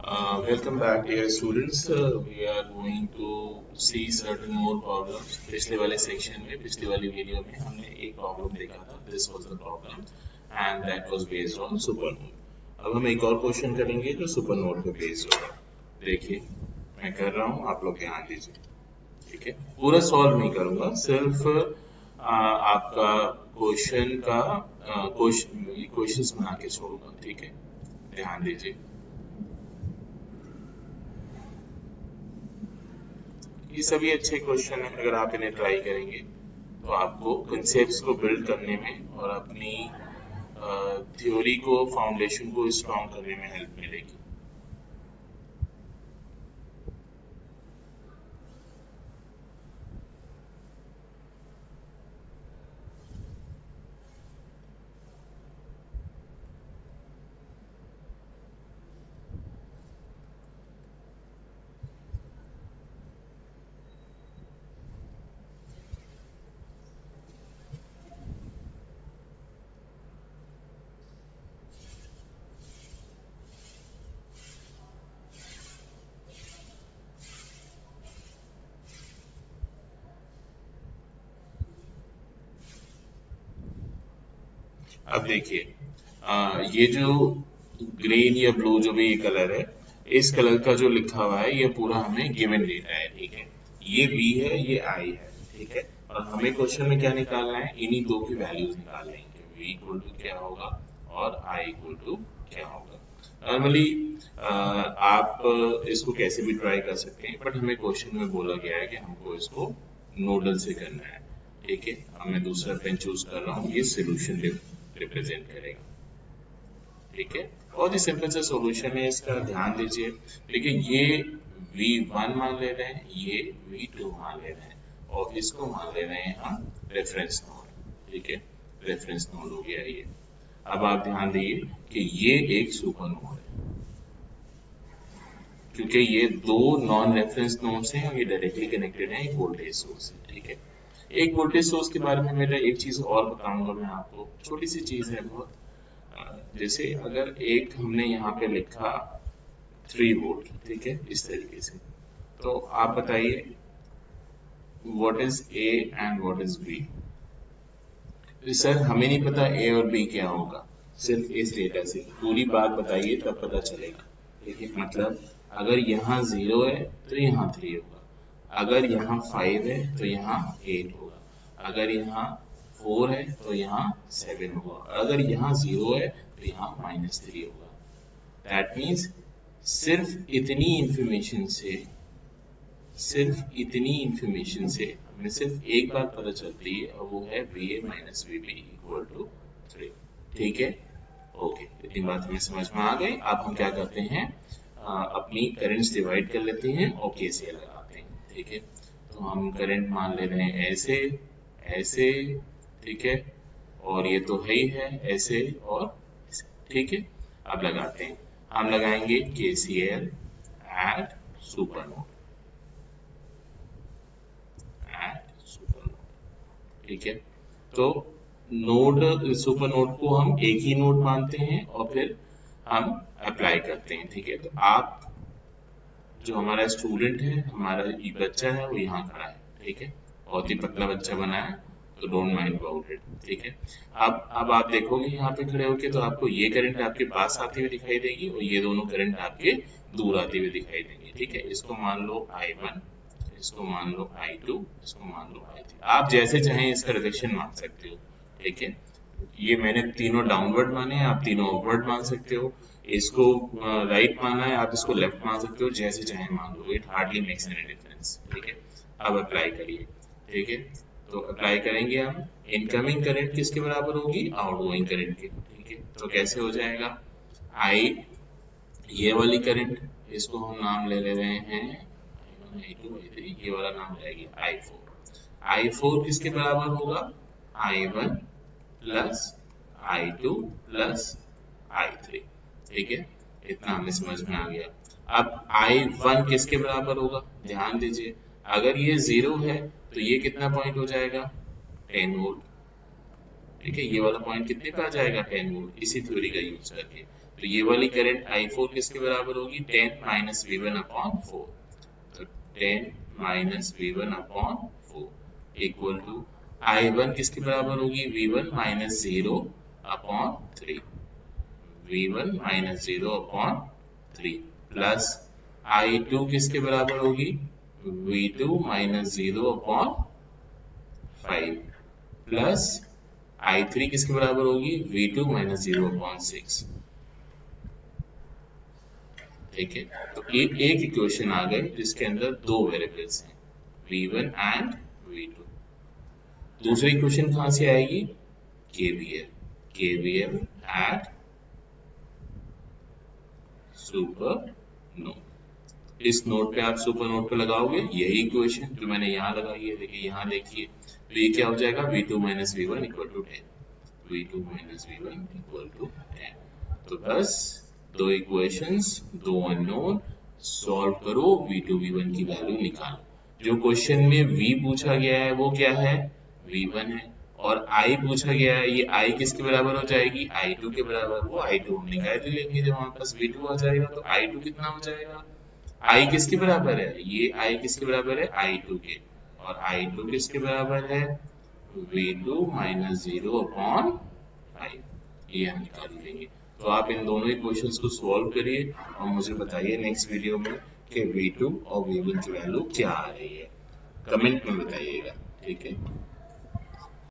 Welcome back, dear students. We are going to see certain more problems. पिछले वाले section में, पिछले वाली वीडियो में हमने एक प्रॉब्लम देखा था. This was the problem, and that was based on supernode. अब हम एक और क्वेश्चन करेंगे जो सुपरनोड पे बेस्ड होगा. देखिए, मैं कर रहा हूँ, आप लोग ध्यान दीजिए. ठीक है, पूरा सॉल्व नहीं करूंगा, सिर्फ आपका क्वेश्चन का क्वेश्चंस बना के छोड़ूंगा. ठीक है, ध्यान दीजिए. ये सभी अच्छे क्वेश्चन है. अगर आप इन्हें ट्राई करेंगे तो आपको कंसेप्ट्स को बिल्ड करने में और अपनी थ्योरी को, फाउंडेशन को स्ट्रॉन्ग करने में हेल्प मिलेगी. अब देखिए, ये जो ग्रीन या ब्लू जो भी ये कलर है, इस कलर का जो लिखा हुआ है ये पूरा हमें गिवन डेटा है. ठीक है, ये V है, ये I है. ठीक है, और हमें क्वेश्चन में क्या निकालना है, इन्हीं दो की वैल्यूज निकाल लेंगे. V इक्वल टू क्या होगा और I इक्वल टू क्या होगा. नॉर्मली आप इसको कैसे भी ट्राई कर सकते हैं, बट हमें क्वेश्चन में बोला गया है कि हमको इसको नोडल से करना है. ठीक है, अब मैं दूसरा पेन चूज कर रहा हूँ, ये सोल्यूशन रिप्रेजेंट करेगा. ठीक है, बहुत ही सिंपल सा सॉल्यूशन है इसका. ध्यान दीजिए. देखिए, ये V1 मान ले रहे हैं, ये V2 मान ले रहे हैं, और इसको मान ले रहे हैं हम रेफरेंस नोड. ठीक है, रेफरेंस नोड हो गया ये. अब आप ध्यान दीजिए कि ये एक सुपर नोड है, क्योंकि ये दो नॉन रेफरेंस नोड्स हैं और ये डायरेक्टली कनेक्टेड है एक वोल्टेज सोर्स से. ठीक है, एक वोल्टेज सोर्स के बारे में मेरा एक चीज और बताऊंगा मैं आपको. छोटी सी चीज है बहुत. जैसे अगर एक हमने यहाँ पे लिखा 3 वोल्ट, ठीक है, इस तरीके से, तो आप बताइए what is A and what is B. Sir हमें नहीं पता A और B क्या होगा, सिर्फ इस डेटा से पूरी बात बताइए तब पता चलेगा. ठीक है, मतलब अगर यहाँ 0 है तो यहाँ 3 होगा, अगर यहाँ 5 है तो यहाँ 8 होगा, अगर यहाँ 4 है तो यहाँ 7 होगा, अगर यहाँ 0 है तो यहाँ -3 होगा. दैट मीन्स सिर्फ इतनी इंफॉर्मेशन से हमें सिर्फ एक बात पता चलती है, और वो है VA minus VB equal to 3. ठीक है, ओके, इतनी बात हमें समझ में आ गई. अब हम क्या करते हैं, अपनी करंट्स डिवाइड कर लेते हैं और KCL लगाते हैं. ठीक है, तो हम करंट मान ले रहे हैं ऐसे ऐसे. ठीक है, और ये तो है ही है ऐसे और ऐसे. ठीक है, अब लगाते हैं. हम लगाएंगे KCL एट सुपरनोड. ठीक है, तो नोड सुपरनोड को हम एक ही नोड मानते हैं और फिर हम अप्लाई करते हैं. ठीक है, तो आप जो हमारा स्टूडेंट है, हमारा बच्चा है, वो यहाँ खड़ा है. ठीक है, बहुत ही पतला बच्चा बना है, तो डोंट माइंड अबाउट इट. ठीक है, अब आप देखोगे यहाँ पे खड़े होके तो आपको ये करंट आपके पास आती हुई दिखाई देगी और ये दोनों करंट आपके दूर आती हुई दिखाई देंगे. ठीक है, इसको मान लो I1, इसको मान लो I2, इसको मान लो I3. आप जैसे चाहें इसका रिलेशन मान सकते हो. ठीक है, ये मैंने तीनों डाउनवर्ड माने हैं, आप तीनों अपवर्ड मान सकते हो. इसको राइट माना है, आप इसको लेफ्ट मान सकते हो, जैसे चाहे मान लो. It hardly makes any difference. ठीक है, अब अप्लाई करिए. ठीक है, तो अप्लाई करेंगे हम. इनकमिंग करंट किसके बराबर होगी, आउटगोइंग करंट के. ठीक है, तो कैसे हो जाएगा, ये वाली करंट, इसको हम नाम ले रहे हैं I2, I3, ये वाला नाम रहेगी I4 किसके बराबर होगा, I1 plus I2 plus I3. ठीक है, इतना हमें समझ में आ गया. अब I1 किसके बराबर होगा, ध्यान दीजिए. अगर ये 0 है तो ये कितना पॉइंट हो जाएगा, 10 वोल्ट. ठीक है, ये वाला पॉइंट कितने पे आ जाएगा, 10 वोल्ट. इसी थ्योरी का यूज करके तो ये वाली करंट I4 किसके बराबर होगी 10 माइनस V1 अपॉन 4। तो 10 minus V1 upon 4 equal to I1 किसके बराबर होगी V1 minus 0 upon 3, V1 minus 0 upon 3 plus I2 किसके बराबर होगी V2 minus 0 upon 5 plus I3 किसके बराबर होगी V2 माइनस 0 अपॉन 6। ठीक है, तो एक इक्वेशन आ गई जिसके अंदर दो वेरिएबल्स हैं V1 एंड V2। दूसरी इक्वेशन कहां से आएगी KVL एट सुपर नोड। इस नोड पे आप सुपर नोड पे लगाओगे यही इक्वेशन जो मैंने यहाँ लगाई है, देखिए यहाँ देखिए, तो ये क्या हो जाएगा V2 minus V1 equal to 10, V2 minus V1 equal to 10। तो बस दो इक्वेशंस, दो अननोन, सॉल्व करो, V2 V1 की वैल्यू निकालो। जो क्वेश्चन में V पूछा गया है वो क्या है V1 है, और I पूछा गया है, ये I किसके बराबर हो जाएगी I2 के बराबर। वो I2 हम निकाल लेंगे, जब हमारे पास V2 आ जाएगा तो I2 कितना हो जाएगा, I किसके बराबर है, ये I किसके बराबर है I2 के, और I2 किसके बराबर है V2 माइनस 0 अपॉन 5, ये हम निकाल लेंगे। तो आप इन दोनों इक्वेशंस को सॉल्व करिए और मुझे बताइए नेक्स्ट वीडियो में कि V2 और V1 की वैल्यू क्या आ रही है, कमेंट में बताइएगा। ठीक है।